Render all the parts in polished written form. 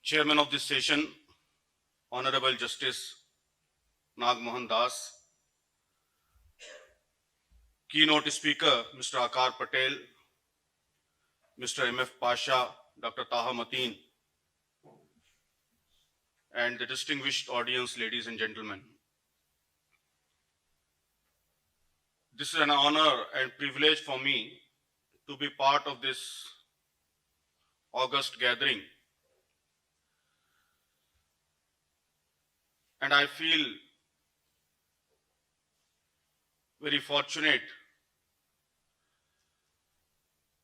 Chairman of this session, Honorable Justice Nagmohan Das, Keynote Speaker, Mr. Akar Patel, Mr. M.F. Pasha, Dr. Taha Mateen, and the distinguished audience, ladies and gentlemen. This is an honor and privilege for me to be part of this august gathering. And I feel very fortunate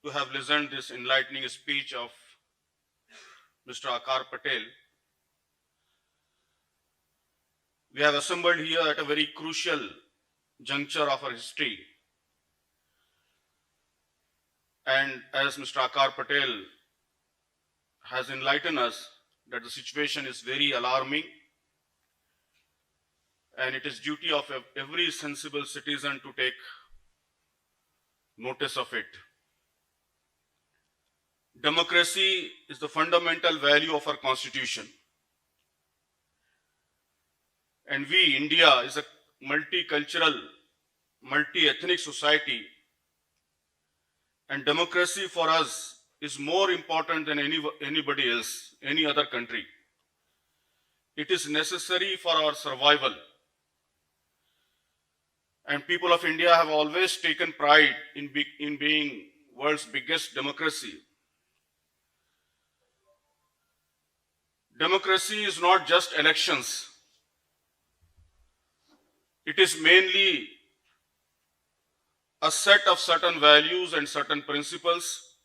to have listened to this enlightening speech of Mr. Akar Patel. We have assembled here at a very crucial juncture of our history. And as Mr. Akar Patel has enlightened us that the situation is very alarming, and it is duty of every sensible citizen to take notice of it. Democracy is the fundamental value of our constitution. And we, India, is a multicultural, multi-ethnic society. And democracy for us is more important than anybody else, any other country. It is necessary for our survival. And people of India have always taken pride in being world's biggest democracy. Democracy is not just elections. It is mainly a set of certain values and certain principles,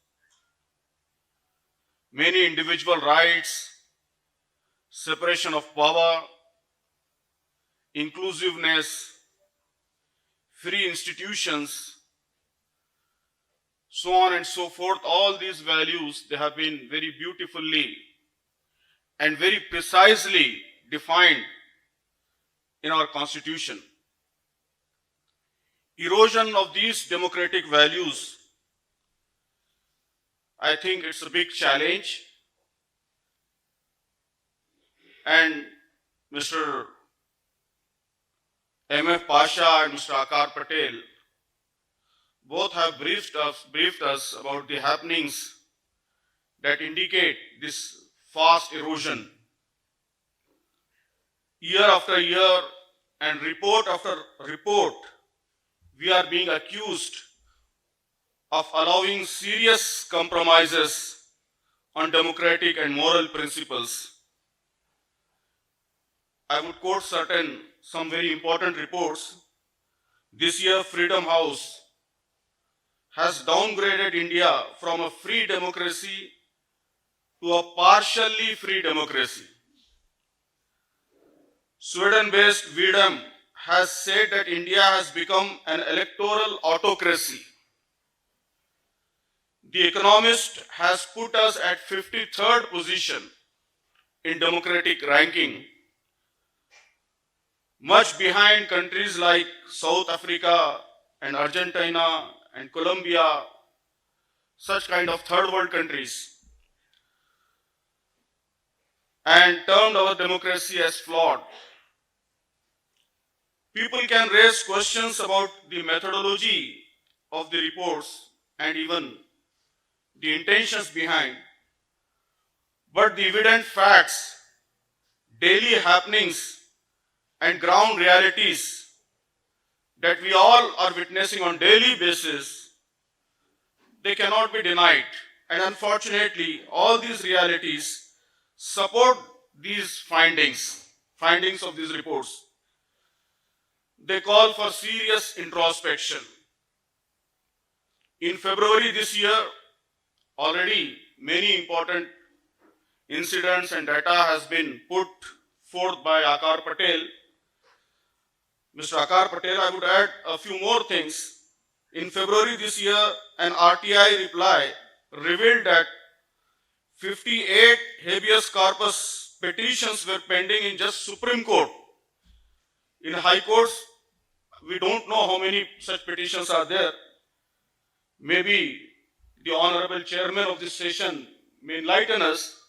many individual rights, separation of power, inclusiveness, free institutions, so on and so forth. All these values, they have been very beautifully and very precisely defined in our constitution. Erosion of these democratic values, I think it's a big challenge. And Mr. M.F. Pasha and Mr. Akar Patel both have briefed us about the happenings that indicate this fast erosion. Year after year and report after report, we are being accused of allowing serious compromises on democratic and moral principles. I would quote some very important reports. This year, Freedom House has downgraded India from a free democracy to a partially free democracy. Sweden-based VDM has said that India has become an electoral autocracy. The Economist has put us at 53rd position in democratic ranking, much behind countries like South Africa and Argentina and Colombia, such kind of third world countries, and termed our democracy as flawed. People can raise questions about the methodology of the reports and even the intentions behind, but the evident facts, daily happenings, and ground realities that we all are witnessing on daily basis, they cannot be denied. And unfortunately, all these realities support these findings of these reports. They call for serious introspection. In February this year, already many important incidents and data has been put forth by Akar Patel. Mr. Akar Patel, I would add a few more things. In February this year, an RTI reply revealed that 58 habeas corpus petitions were pending in just Supreme Court. In High Courts, we don't know how many such petitions are there. Maybe the Honorable Chairman of this session may enlighten us,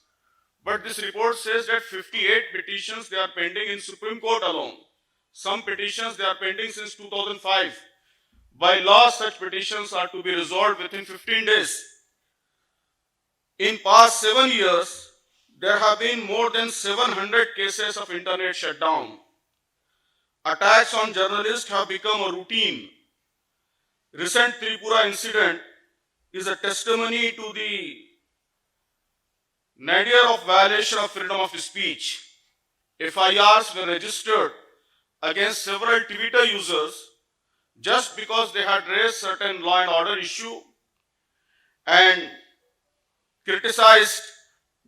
But this report says that 58 petitions they are pending in Supreme Court alone. Some petitions they are pending since 2005. By law, such petitions are to be resolved within 15 days. In past 7 years, there have been more than 700 cases of internet shutdown. Attacks on journalists have become a routine. Recent Tripura incident is a testimony to the nadir of violation of freedom of speech. FIRs were registered against several Twitter users just because they had raised certain law and order issue and criticized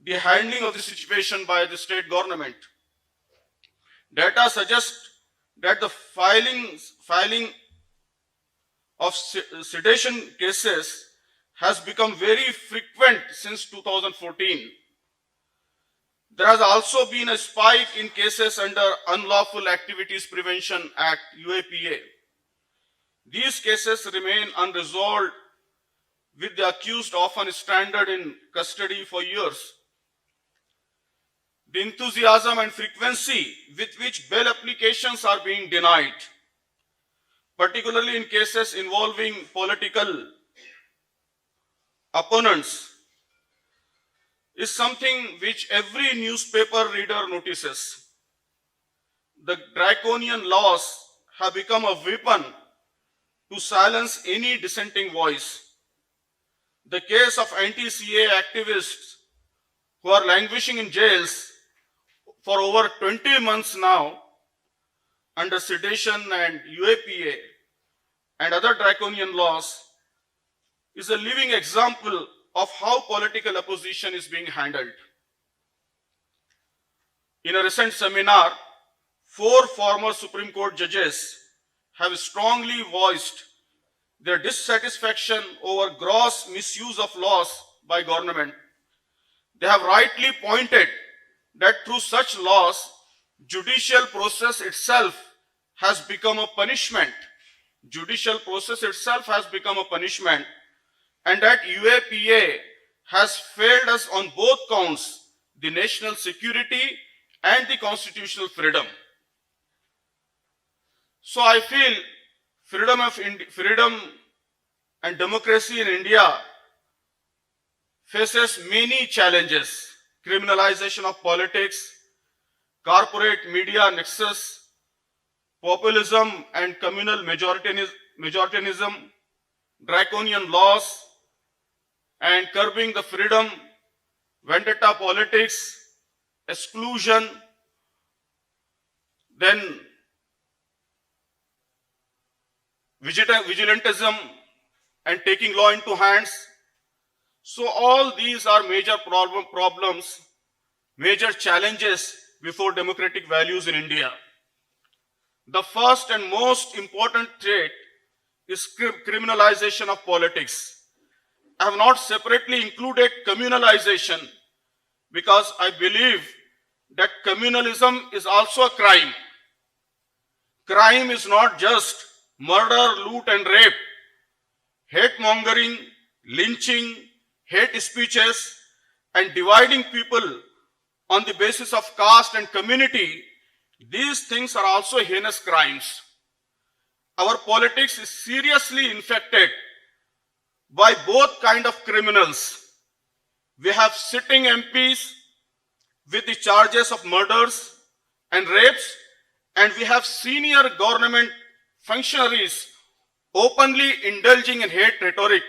the handling of the situation by the state government. Data suggests that the filing of sedition cases has become very frequent since 2014. There has also been a spike in cases under Unlawful Activities Prevention Act, UAPA. These cases remain unresolved, with the accused often stranded in custody for years. The enthusiasm and frequency with which bail applications are being denied, particularly in cases involving political opponents, is something which every newspaper reader notices. The draconian laws have become a weapon to silence any dissenting voice. The case of anti-CA activists who are languishing in jails for over 20 months now under sedition and UAPA and other draconian laws is a living example of how political opposition is being handled. In a recent seminar, 4 former Supreme Court judges have strongly voiced their dissatisfaction over gross misuse of laws by government. They have rightly pointed that through such laws, judicial process itself has become a punishment. Judicial process itself has become a punishment, and that UAPA has failed us on both counts, the national security and the constitutional freedom. So I feel freedom and democracy in India faces many challenges: criminalization of politics, corporate media nexus, populism and communal majoritarianism, draconian laws, and curbing the freedom, vendetta politics, exclusion, then vigilantism and taking law into hands. So all these are major problems, major challenges before democratic values in India. The first and most important threat is criminalization of politics. I have not separately included communalization because I believe that communalism is also a crime. Crime is not just murder, loot and rape. Hate mongering, lynching, hate speeches and dividing people on the basis of caste and community, these things are also heinous crimes. Our politics is seriously infected by both kind of criminals. We have sitting MPs with the charges of murders and rapes, and we have senior government functionaries openly indulging in hate rhetoric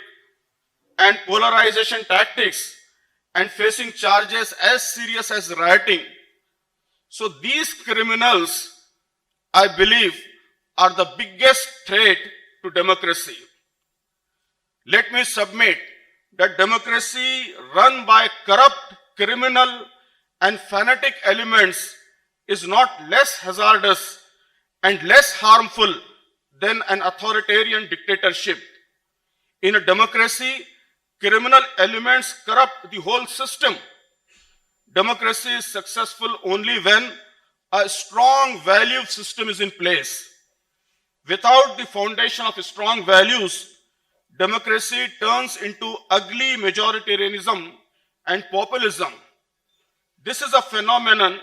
and polarization tactics and facing charges as serious as rioting. So these criminals, I believe, are the biggest threat to democracy. Let me submit that democracy run by corrupt, criminal and fanatic elements is not less hazardous and less harmful than an authoritarian dictatorship. In a democracy, criminal elements corrupt the whole system. Democracy is successful only when a strong value system is in place. Without the foundation of strong values, democracy turns into ugly majoritarianism and populism. This is a phenomenon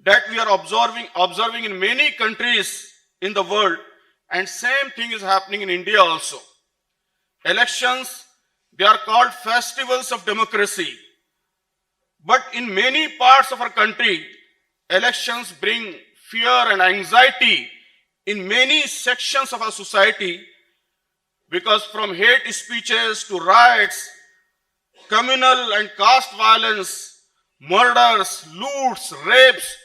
that we are observing in many countries in the world, and same thing is happening in India also. Elections, they are called festivals of democracy. But in many parts of our country, elections bring fear and anxiety in many sections of our society, because from hate speeches to riots, communal and caste violence, murders, loots, rapes,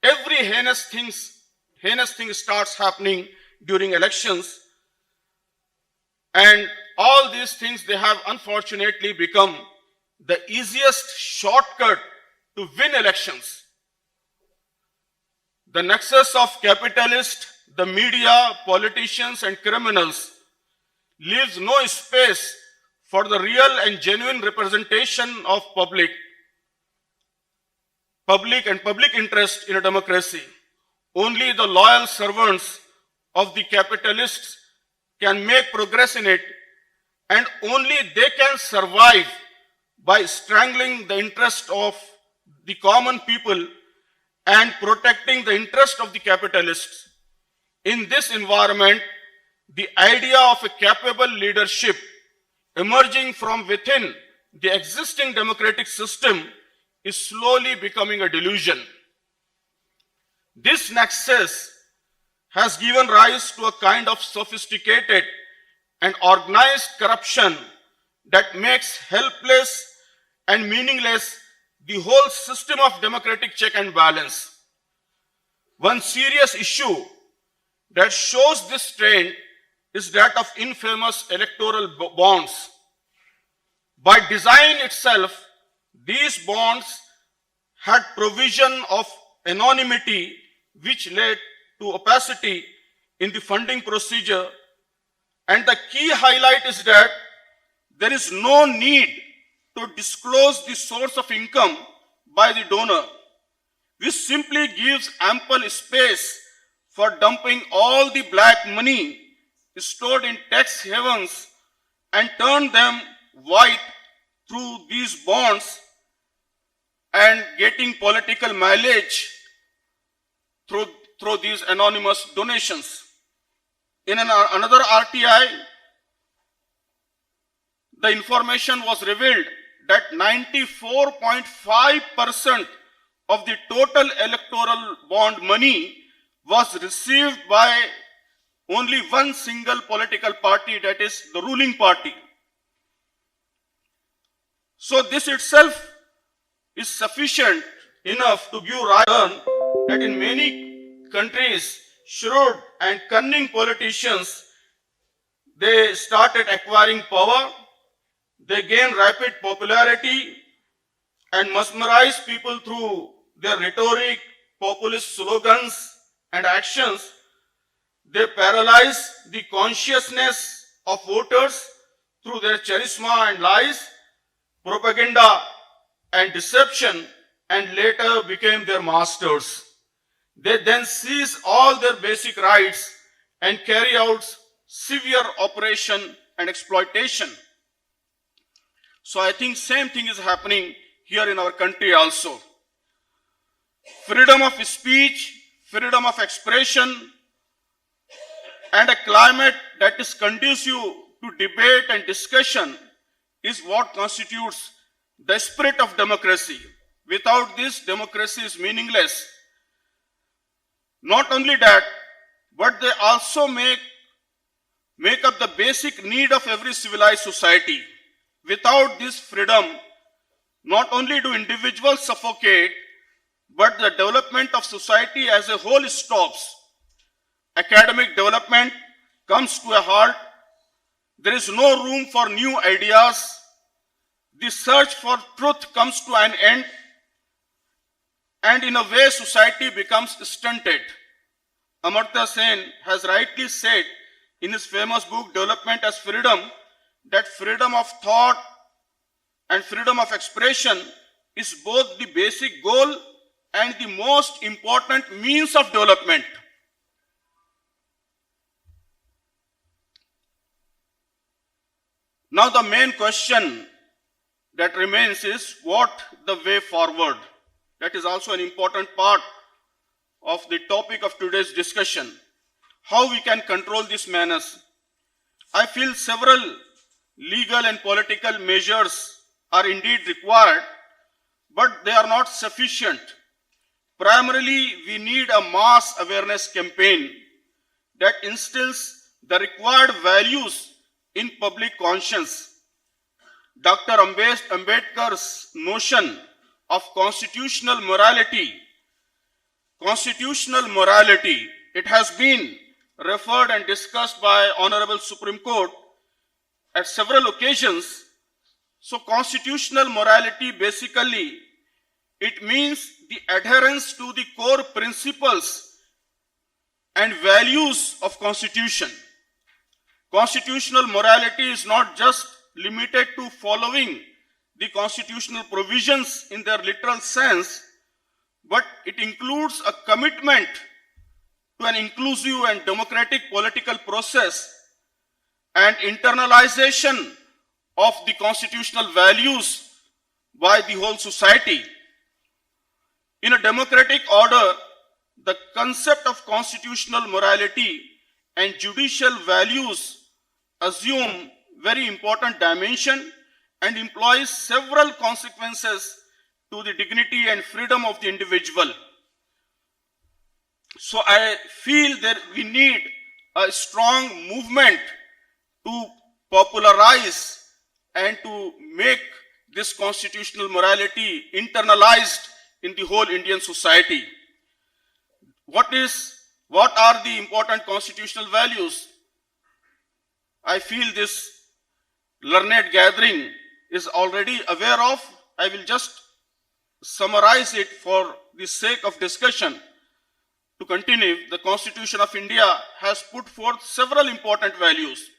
every heinous thing starts happening during elections. And all these things, they have unfortunately become the easiest shortcut to win elections. The nexus of capitalists, the media, politicians, and criminals leaves no space for the real and genuine representation of public interest in a democracy. Only the loyal servants of the capitalists can make progress in it, and only they can survive by strangling the interest of the common people and protecting the interest of the capitalists. In this environment, the idea of a capable leadership emerging from within the existing democratic system is slowly becoming a delusion. This nexus has given rise to a kind of sophisticated and organized corruption that makes helpless and meaningless the whole system of democratic check and balance. One serious issue that shows this trend is that of infamous electoral bonds. By design itself, these bonds had provision of anonymity, which led to opacity in the funding procedure. And the key highlight is that there is no need to disclose the source of income by the donor, which simply gives ample space for dumping all the black money stored in tax havens and turn them white through these bonds and getting political mileage through these anonymous donations. In another RTI, the information was revealed that 94.5% of the total electoral bond money was received by only one single political party, that is the ruling party. So this itself is sufficient enough to give rise that in many countries, shrewd and cunning politicians, they started acquiring power, they gained rapid popularity and mesmerized people through their rhetoric, populist slogans and actions. They paralyze the consciousness of voters through their charisma and lies, propaganda and deception, and later became their masters. They then seize all their basic rights and carry out severe oppression and exploitation. So I think same thing is happening here in our country also. Freedom of speech, freedom of expression, and a climate that is conducive to debate and discussion is what constitutes the spirit of democracy. Without this, democracy is meaningless. Not only that, but they also make up the basic need of every civilized society. Without this freedom, not only do individuals suffocate, but the development of society as a whole stops. Academic development comes to a halt. There is no room for new ideas. The search for truth comes to an end. And in a way, society becomes stunted. Amartya Sen has rightly said in his famous book, Development as Freedom, that freedom of thought and freedom of expression is both the basic goal and the most important means of development. Now the main question that remains is what the way forward. That is also an important part of the topic of today's discussion. How we can control this menace. I feel several legal and political measures are indeed required, but they are not sufficient. Primarily, we need a mass awareness campaign that instills the required values in public conscience. Dr. Ambedkar's notion of constitutional morality, it has been referred and discussed by Honorable Supreme Court at several occasions. So constitutional morality basically, it means the adherence to the core principles and values of Constitution. Constitutional morality is not just limited to following the constitutional provisions in their literal sense, but it includes a commitment to an inclusive and democratic political process and internalization of the constitutional values by the whole society. In a democratic order, the concept of constitutional morality and judicial values assume very important dimension and implies several consequences to the dignity and freedom of the individual. So I feel that we need a strong movement to popularize and to make this constitutional morality internalized in the whole Indian society. What are the important constitutional values? I feel this learned gathering is already aware of. I will just summarize it for the sake of discussion. To continue, the Constitution of India has put forth several important values.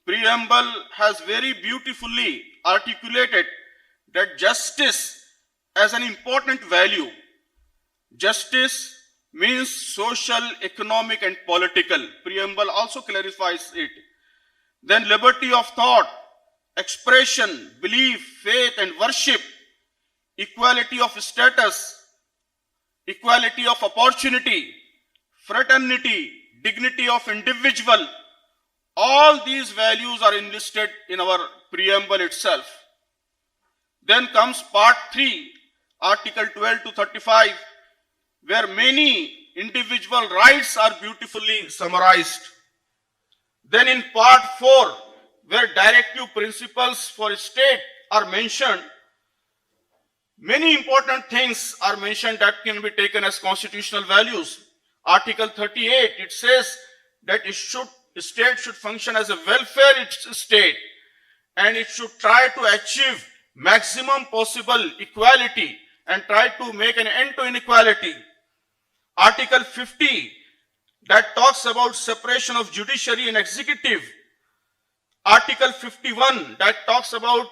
Preamble has very beautifully articulated that justice as an important value. Justice means social, economic, and political. Preamble also clarifies it. Then liberty of thought, expression, belief, faith, and worship, equality of status, equality of opportunity, fraternity, dignity of individual. All these values are enlisted in our preamble itself. Then comes part 3, Article 12 to 35, where many individual rights are beautifully summarized. Then in part 4, where directive principles for a state are mentioned, many important things are mentioned that can be taken as constitutional values. Article 38, it says that a state should function as a welfare state, and it should try to achieve maximum possible equality and try to make an end to inequality. Article 50, that talks about separation of judiciary and executive. Article 51, that talks about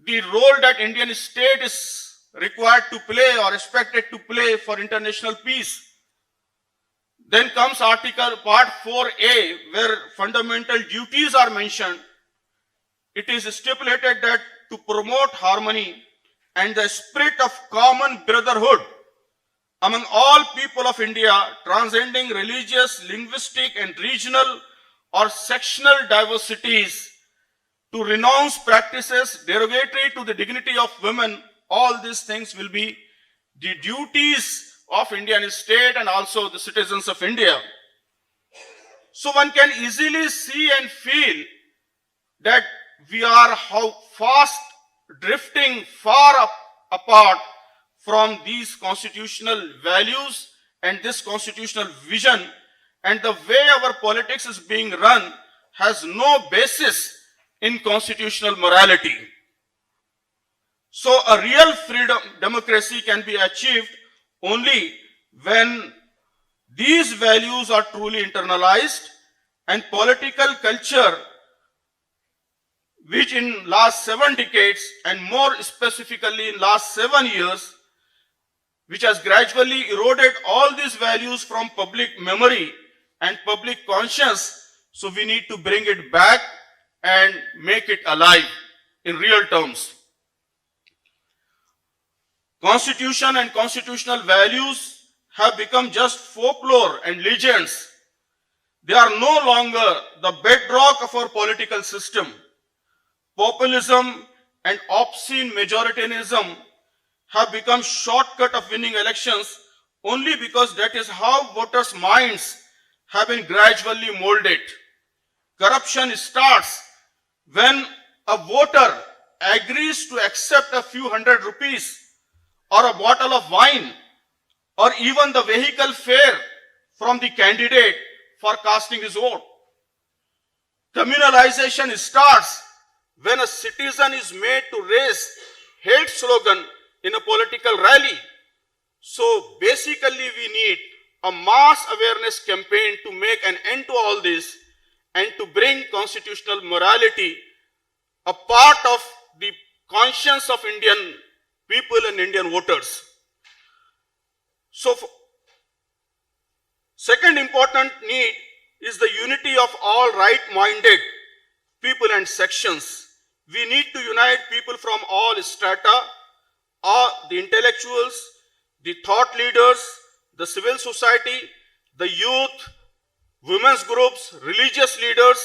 the role that Indian state is required to play or expected to play for international peace. Then comes part 4A, where fundamental duties are mentioned. It is stipulated that to promote harmony and the spirit of common brotherhood among all people of India, transcending religious, linguistic, and regional or sectional diversities, to renounce practices derogatory to the dignity of women. All these things will be the duties of Indian state and also the citizens of India. So one can easily see and feel that we are how fast drifting far apart from these constitutional values and this constitutional vision, and the way our politics is being run has no basis in constitutional morality. So a real freedom, democracy can be achieved only when these values are truly internalized, and political culture, which in last 7 decades and more specifically in last 7 years, which has gradually eroded all these values from public memory and public conscience. So we need to bring it back and make it alive in real terms. Constitution and constitutional values have become just folklore and legends. They are no longer the bedrock of our political system. Populism and obscene majoritarianism have become shortcut of winning elections only because that is how voters' minds have been gradually molded. Corruption starts when a voter agrees to accept a few hundred rupees or a bottle of wine or even the vehicle fare from the candidate for casting his vote. Communalization starts when a citizen is made to raise hate slogan in a political rally. So basically we need a mass awareness campaign to make an end to all this and to bring constitutional morality a part of the conscience of Indian people and Indian voters. So second important need is the unity of all right-minded people and sections. We need to unite people from all strata, the intellectuals, the thought leaders, the civil society, the youth, women's groups, religious leaders,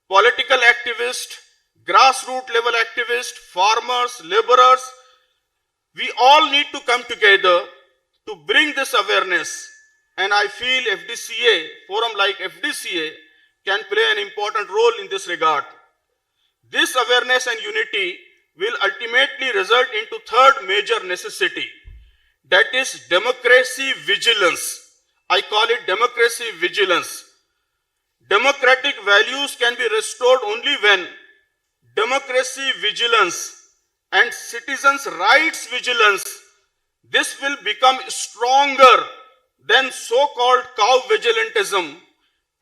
political activists, grassroots level activists, farmers, laborers. We all need to come together to bring this awareness. And I feel FDCA, forum like FDCA, can play an important role in this regard. This awareness and unity will ultimately result into third major necessity, that is democracy vigilance. I call it democracy vigilance. Democratic values can be restored only when democracy vigilance and citizens' rights vigilance, this will become stronger than so-called cow vigilantism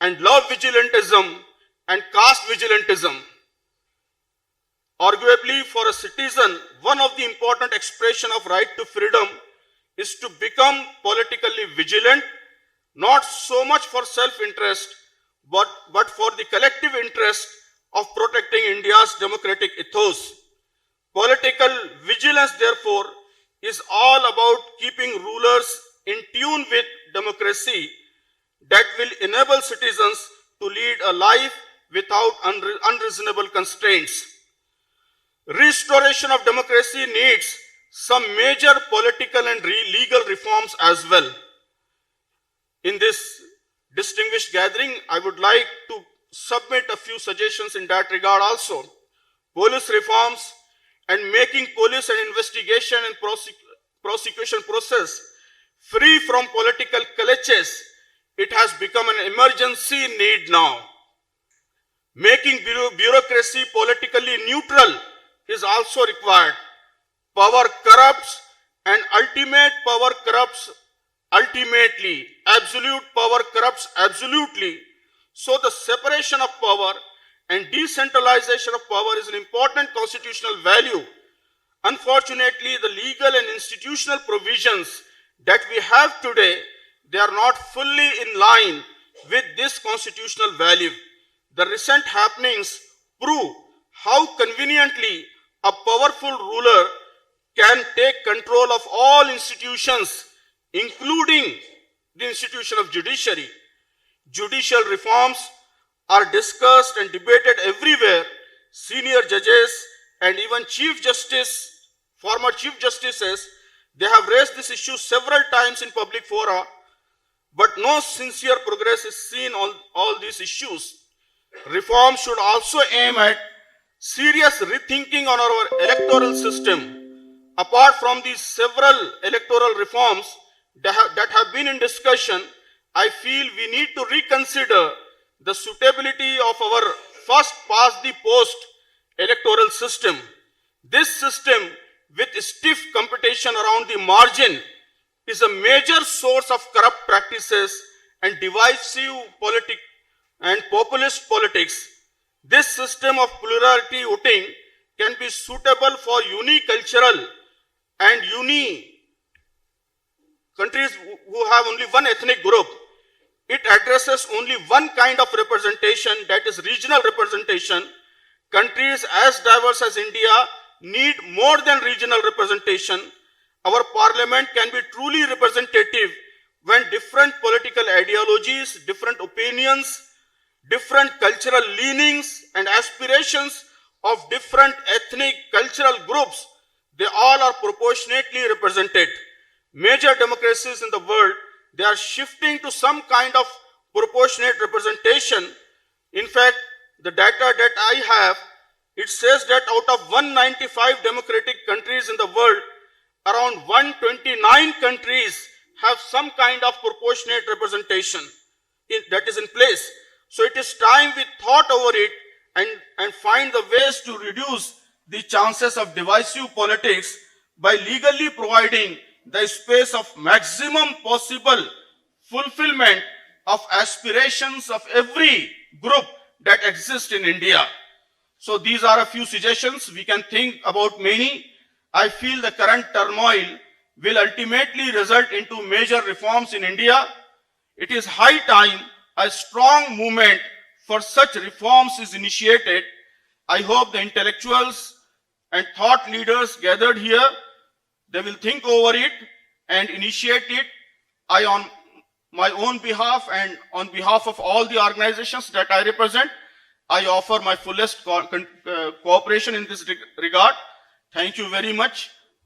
and love vigilantism and caste vigilantism. Arguably, for a citizen, one of the important expressions of right to freedom is to become politically vigilant, not so much for self-interest, but for the collective interest of protecting India's democratic ethos. Political vigilance, therefore, is all about keeping rulers in tune with democracy that will enable citizens to lead a life without unreasonable constraints. Restoration of democracy needs some major political and legal reforms as well. In this distinguished gathering, I would like to submit a few suggestions in that regard also. Police reforms and making police and investigation and prosecution process free from political clutches. It has become an emergency need now. Making bureaucracy politically neutral is also required. Power corrupts and ultimate power corrupts ultimately. Absolute power corrupts absolutely. So the separation of power and decentralization of power is an important constitutional value. Unfortunately, the legal and institutional provisions that we have today, they are not fully in line with this constitutional value. The recent happenings prove how conveniently a powerful ruler can take control of all institutions, including the institution of judiciary. Judicial reforms are discussed and debated everywhere. Senior judges and even Chief Justice, former Chief Justices, they have raised this issue several times in public fora, but no sincere progress is seen on all these issues. Reform should also aim at serious rethinking on our electoral system. Apart from these several electoral reforms that have been in discussion, I feel we need to reconsider the suitability of our first past the post electoral system. This system with stiff competition around the margin is a major source of corrupt practices and divisive politics and populist politics. This system of plurality voting can be suitable for unicultural and countries who have only one ethnic group. It addresses only one kind of representation, that is regional representation. Countries as diverse as India need more than regional representation. our parliament can be truly representative when different political ideologies, different opinions, different cultural leanings and aspirations of different ethnic cultural groups, they all are proportionately represented. Major democracies in the world, they are shifting to some kind of proportionate representation. In fact, the data that I have, it says that out of 195 democratic countries in the world, around 129 countries have some kind of proportionate representation that is in place. So it is time we thought over it and find the ways to reduce the chances of divisive politics by legally providing the space of maximum possible fulfillment of aspirations of every group that exists in India. So these are a few suggestions. We can think about many. I feel the current turmoil will ultimately result into major reforms in India. It is high time a strong movement for such reforms is initiated. I hope the intellectuals and thought leaders gathered here, they will think over it and initiate it. I, on my own behalf and on behalf of all the organizations that I represent, I offer my fullest cooperation in this regard. Thank you very much.